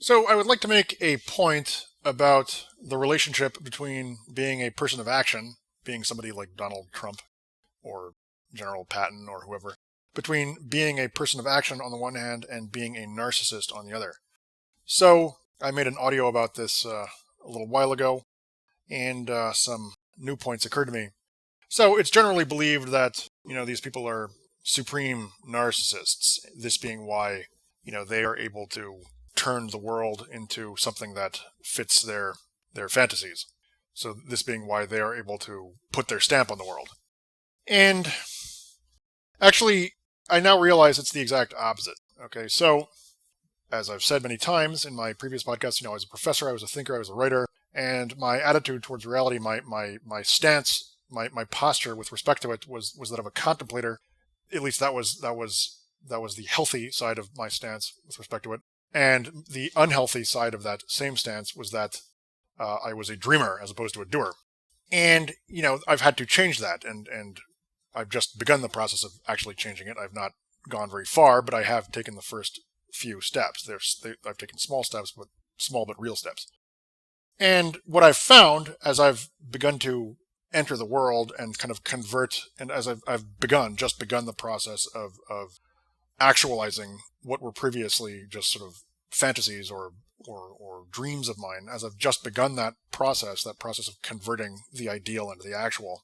So I would like to make a point about the relationship between being a person of action, being somebody like Donald Trump or General Patton or whoever, between being a person of action on the one hand and being a narcissist on the other. So I made an audio about this a little while ago, and some new points occurred to me. So it's generally believed that these people are supreme narcissists. This being why they are able to turn the world into something that fits their fantasies. So this being why they are able to put their stamp on the world. And actually, I now realize it's the exact opposite. Okay, so as I've said many times in my previous podcasts, I was a professor, I was a thinker, I was a writer, and my attitude towards reality, my stance, my posture with respect to it was that of a contemplator. At least that was the healthy side of my stance with respect to it. And the unhealthy side of that same stance was that I was a dreamer as opposed to a doer. And I've had to change that, and I've just begun the process of actually changing it. I've not gone very far, but I have taken the first few steps. I've taken small steps, but small but real steps. And what I've found as I've begun to enter the world and kind of convert, and as I've just begun the process of actualizing what were previously just sort of fantasies or dreams of mine, as I've just begun that process of converting the ideal into the actual,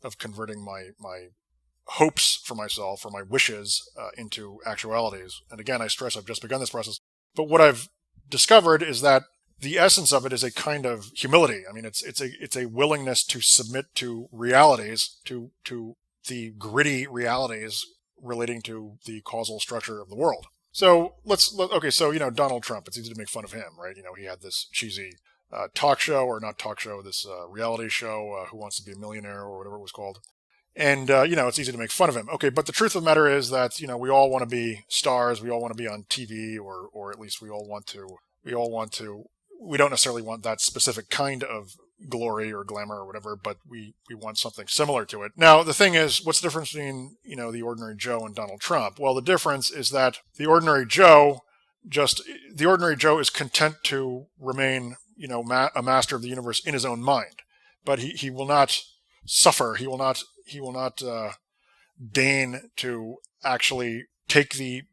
of converting my hopes for myself or my wishes into actualities. And again, I stress I've just begun this process. But what I've discovered is that the essence of it is a kind of humility. I mean, it's a willingness to submit to realities, to the gritty realities relating to the causal structure of the world. So so Donald Trump. It's easy to make fun of him, right? He had this cheesy talk show, or not talk show, this reality show, Who Wants to Be a Millionaire, or whatever it was called. And it's easy to make fun of him. Okay, but the truth of the matter is that we all want to be stars. We all want to be on TV, or at least we all want to. We don't necessarily want that specific kind of glory or glamour or whatever, but we want something similar to it. Now, the thing is, what's the difference between the ordinary Joe and Donald Trump? Well, the difference is that the ordinary Joe is content to remain a master of the universe in his own mind, but he will not suffer. He will not deign to actually take the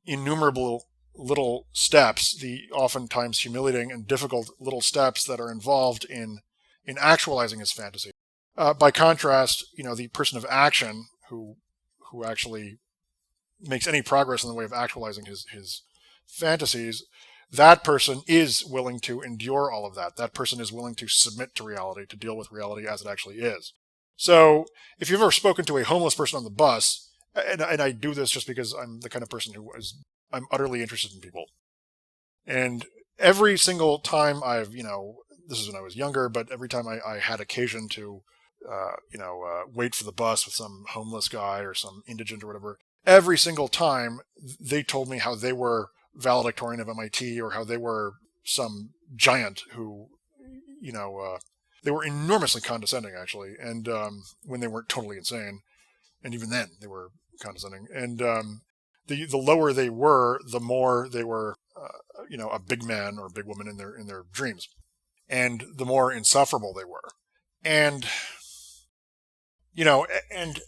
innumerable little steps, the oftentimes humiliating and difficult little steps that are involved in actualizing his fantasy. By contrast, the person of action who actually makes any progress in the way of actualizing his fantasies, that person is willing to endure all of that. That person is willing to submit to reality, to deal with reality as it actually is. So if you've ever spoken to a homeless person on the bus, and I do this just because I'm the kind of person I'm utterly interested in people. And every single time this is when I was younger, but every time I had occasion to, wait for the bus with some homeless guy or some indigent or whatever, every single time they told me how they were valedictorian of MIT, or how they were some giant who, they were enormously condescending, actually, and when they weren't totally insane, and even then they were condescending. And the lower they were, the more they were, a big man or a big woman in their dreams, and the more insufferable they were. And and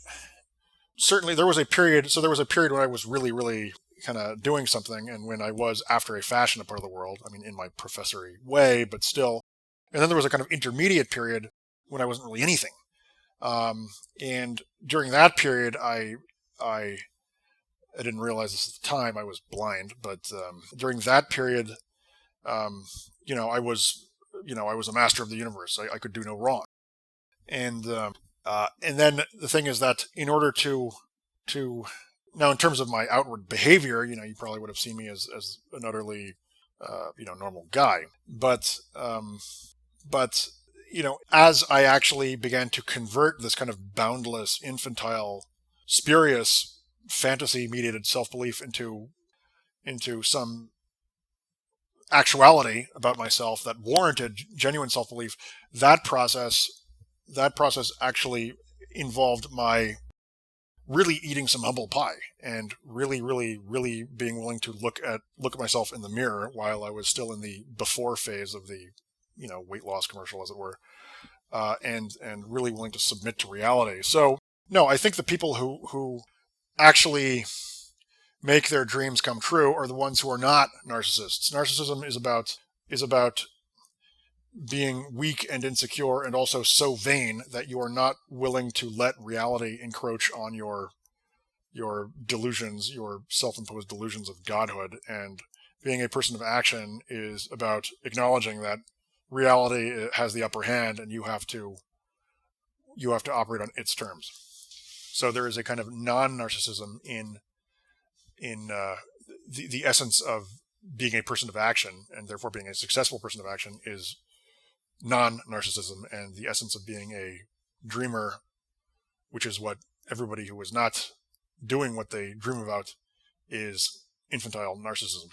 certainly there was a period. So there was a period when I was really, really kind of doing something, and when I was after a fashion a part of the world. I mean, in my professory way, but still. And then there was a kind of intermediate period when I wasn't really anything. And during that period, I didn't realize this at the time. I was blind, but during that period, I was a master of the universe. I could do no wrong. And then the thing is that in order to now, in terms of my outward behavior, you probably would have seen me as an utterly normal guy, but as I actually began to convert this kind of boundless, infantile, spurious, fantasy-mediated self-belief into some actuality about myself that warranted genuine self-belief, that process actually involved my really eating some humble pie and really, really, really being willing to look at myself in the mirror while I was still in the before phase of the, weight loss commercial, as it were, and really willing to submit to reality. So no, I think the people who actually make their dreams come true are the ones who are not narcissists. Narcissism is about being weak and insecure and also so vain that you are not willing to let reality encroach on your delusions, your self-imposed delusions of godhood. And being a person of action is about acknowledging that reality has the upper hand, and you have to operate on its terms. So there is a kind of non-narcissism in the essence of being a person of action, and therefore being a successful person of action is non-narcissism, and the essence of being a dreamer, which is what everybody who is not doing what they dream about, is infantile narcissism.